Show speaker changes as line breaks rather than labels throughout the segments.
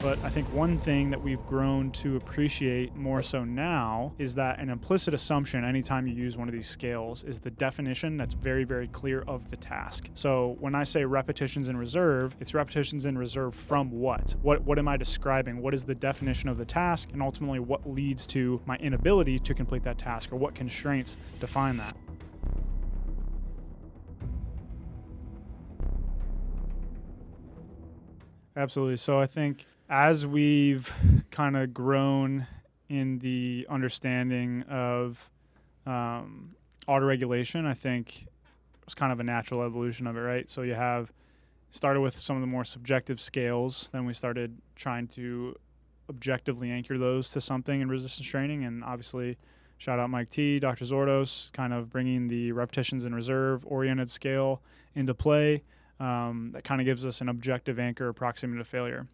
But I think one thing that we've grown to appreciate more so now is that an implicit assumption anytime you use one of these scales is the definition that's very, very clear of the task. So when I say repetitions in reserve, it's repetitions in reserve from what? What am I describing? What is the definition of the task? And ultimately what leads to my inability to complete that task, or what constraints define that? Absolutely. So I think as we've kind of grown in the understanding of autoregulation, I think it was kind of a natural evolution of it, right? So you started with some of the more subjective scales, then we started trying to objectively anchor those to something in resistance training, and obviously shout out Mike T, Dr. Zordos, kind of bringing the repetitions in reserve oriented scale into play. That kind of gives us an objective anchor of proximity to failure.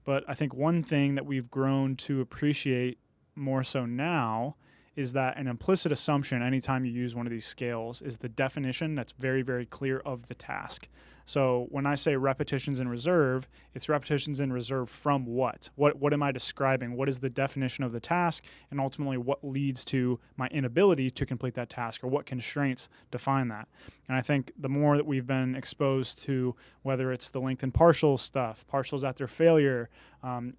But I think one thing that we've grown to appreciate more so now is that an implicit assumption anytime you use one of these scales is the definition that's very, very clear of the task. So when I say repetitions in reserve, it's repetitions in reserve from what? What am I describing? What is the definition of the task? And ultimately what leads to my inability to complete that task, or what constraints define that? And I think the more that we've been exposed to, whether it's the length and partial stuff, partials after failure,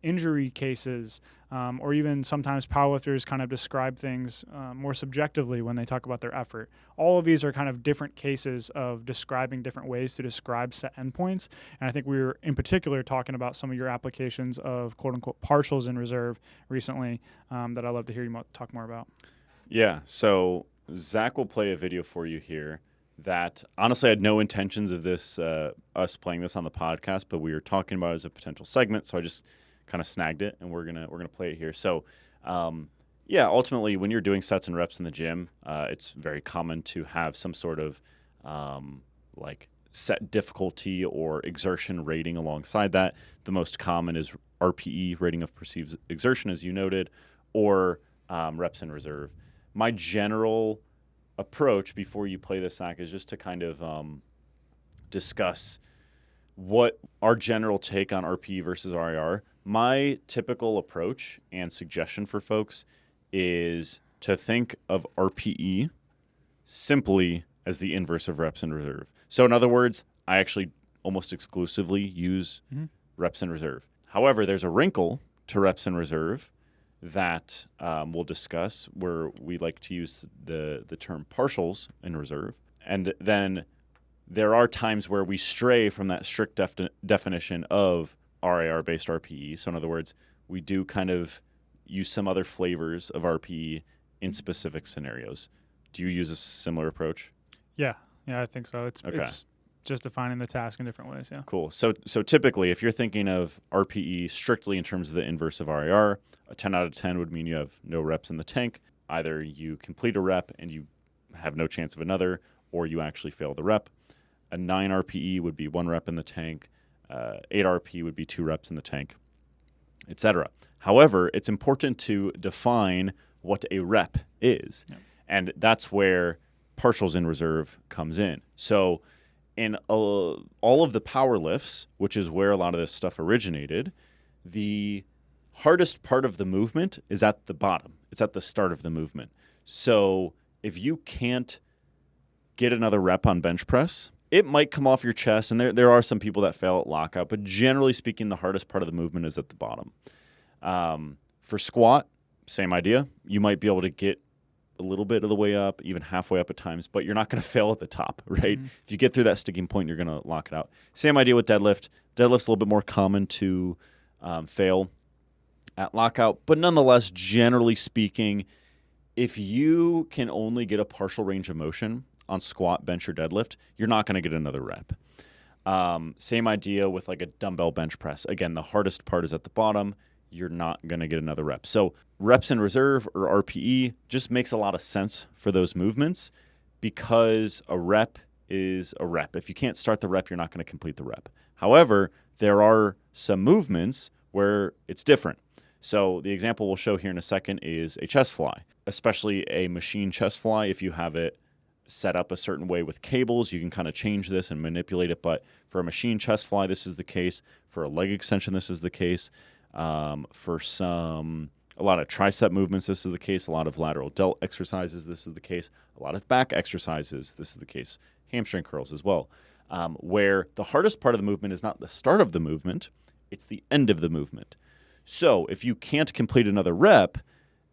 injury cases, or even sometimes powerlifters kind of describe things more subjectively when they talk about their effort. All of these are kind of different cases of describing different ways to describe set endpoints. And I think we were in particular talking about some of your applications of quote unquote partials in reserve recently that I'd love to hear you talk more about.
Yeah. So Zach will play a video for you here that honestly I had no intentions of this, us playing this on the podcast, but we were talking about it as a potential segment. So I just kind of snagged it, and we're gonna play it here. So, ultimately, when you're doing sets and reps in the gym, it's very common to have some sort of like set difficulty or exertion rating alongside that. The most common is RPE, rating of perceived exertion, as you noted, or reps in reserve. My general approach before you play this, Zach, is just to kind of discuss what our general take on RPE versus RIR. My typical approach and suggestion for folks is to think of RPE simply as the inverse of reps in reserve. So in other words, I actually almost exclusively use reps in reserve. However, there's a wrinkle to reps in reserve that we'll discuss, where we like to use the term partials in reserve. And then there are times where we stray from that strict definition of RIR-based RPE. So in other words, we do kind of use some other flavors of RPE in specific scenarios. Do you use a similar approach?
Yeah, I think so. It's just defining the task in different ways, yeah.
Cool. So typically, if you're thinking of RPE strictly in terms of the inverse of RIR, a 10 out of 10 would mean you have no reps in the tank. Either you complete a rep and you have no chance of another, or you actually fail the rep. A 9 RPE would be 1 rep in the tank. 8 RP would be 2 reps in the tank, etc. However, it's important to define what a rep is. Yep. And that's where partials in reserve comes in. So in all of the power lifts, which is where a lot of this stuff originated, the hardest part of the movement is at the bottom. It's at the start of the movement. So if you can't get another rep on bench press, it might come off your chest, and there are some people that fail at lockout, but generally speaking, the hardest part of the movement is at the bottom. For squat, same idea. You might be able to get a little bit of the way up, even halfway up at times, but you're not going to fail at the top, right? Mm-hmm. If you get through that sticking point, you're going to lock it out. Same idea with deadlift. Deadlift's a little bit more common to fail at lockout, but nonetheless, generally speaking, if you can only get a partial range of motion on squat, bench, or deadlift, you're not going to get another rep. Same idea with like a dumbbell bench press. Again, the hardest part is at the bottom. You're not going to get another rep. So reps in reserve, or RPE, just makes a lot of sense for those movements, because a rep is a rep. If you can't start the rep, you're not going to complete the rep. However, there are some movements where it's different. So the example we'll show here in a second is a chest fly, especially a machine chest fly. If you have it set up a certain way with cables, you can kind of change this and manipulate it. But for a machine chest fly, this is the case. For a leg extension, this is the case. For a lot of tricep movements, this is the case. A lot of lateral delt exercises, this is the case. A lot of back exercises, this is the case. Hamstring curls as well, where the hardest part of the movement is not the start of the movement, it's the end of the movement. So if you can't complete another rep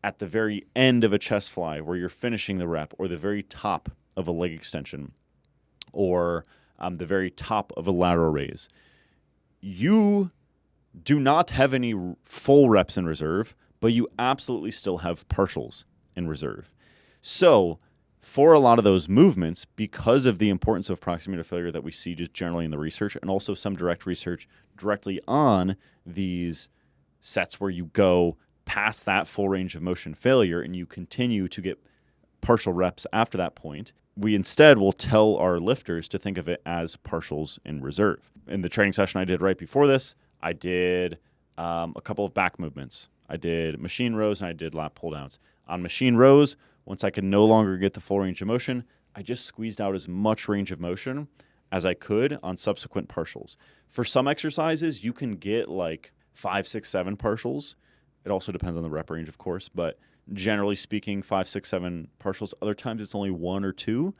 at the very end of a chest fly where you're finishing the rep, or the very top of a leg extension, or the very top of a lateral raise, you do not have any full reps in reserve, but you absolutely still have partials in reserve. So for a lot of those movements, because of the importance of proximity to failure that we see just generally in the research, and also some direct research directly on these sets where you go past that full range of motion failure and you continue to get partial reps after that point, we instead will tell our lifters to think of it as partials in reserve. In the training session I did right before this, I did a couple of back movements. I did machine rows and I did lat pull downs. On machine rows, once I could no longer get the full range of motion, I just squeezed out as much range of motion as I could on subsequent partials. For some exercises, you can get like 5, 6, 7 partials. It also depends on the rep range, of course, but generally speaking, 5, 6, 7 partials. Other times it's only 1 or 2.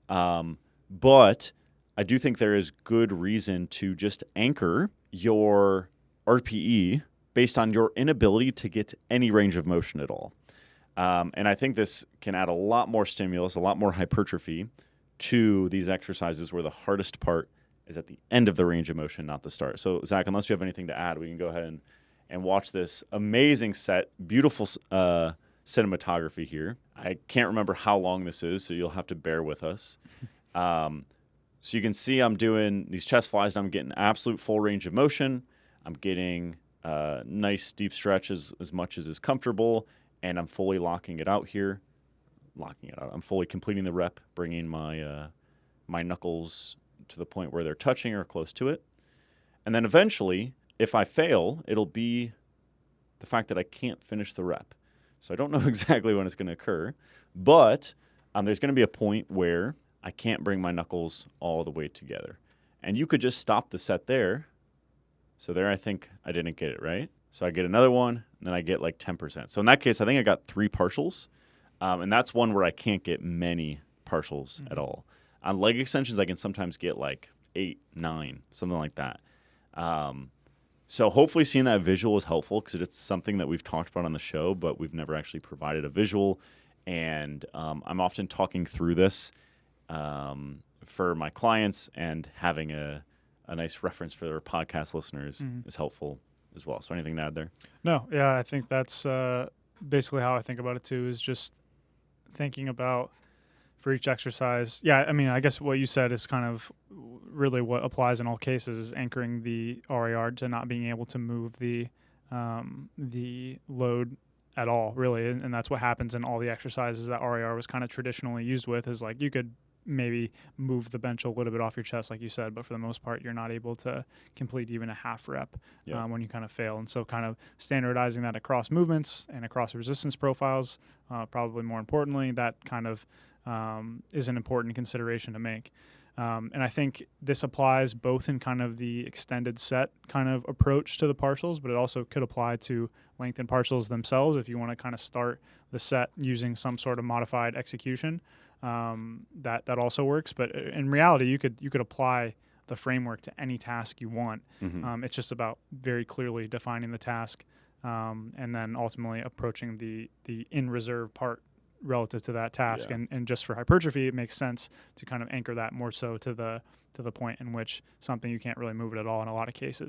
But I do think there is good reason to just anchor your RPE based on your inability to get any range of motion at all. And I think this can add a lot more stimulus, a lot more hypertrophy to these exercises where the hardest part is at the end of the range of motion, not the start. So, Zach, unless you have anything to add, we can go ahead and watch this amazing set, beautiful cinematography here. I can't remember how long this is, so you'll have to bear with us. So you can see I'm doing these chest flies, and I'm getting absolute full range of motion. I'm getting nice deep stretches as much as is comfortable, and I'm fully locking it out here. I'm fully completing the rep, bringing my my knuckles to the point where they're touching or close to it. And then eventually, if I fail, it'll be the fact that I can't finish the rep. So I don't know exactly when it's going to occur, but there's going to be a point where I can't bring my knuckles all the way together. And you could just stop the set there. So there I think I didn't get it right. So I get another one, and then I get like 10%. So in that case, I think I got 3 partials. And that's one where I can't get many partials at all. On leg extensions, I can sometimes get like 8, 9, something like that. So hopefully seeing that visual is helpful because it's something that we've talked about on the show, but we've never actually provided a visual. And I'm often talking through this for my clients, and having a nice reference for their podcast listeners is helpful as well. So anything to add there?
No, yeah, I think that's basically how I think about it too, is just thinking about for each exercise. Yeah, I mean, I guess what you said is kind of really what applies in all cases, is anchoring the RIR to not being able to move the load at all, really. And that's what happens in all the exercises that RIR was kind of traditionally used with, is like you could maybe move the bench a little bit off your chest, like you said, but for the most part, you're not able to complete even a half rep when you kind of fail. And so kind of standardizing that across movements and across resistance profiles, probably more importantly, that kind of is an important consideration to make. And I think this applies both in kind of the extended set kind of approach to the partials, but it also could apply to lengthened partials themselves if you want to kind of start the set using some sort of modified execution. That also works. But in reality, you could apply the framework to any task you want. It's just about very clearly defining the task and then ultimately approaching the in reserve part relative to that task. And just for hypertrophy, it makes sense to kind of anchor that more so to the point in which something you can't really move it at all in a lot of cases.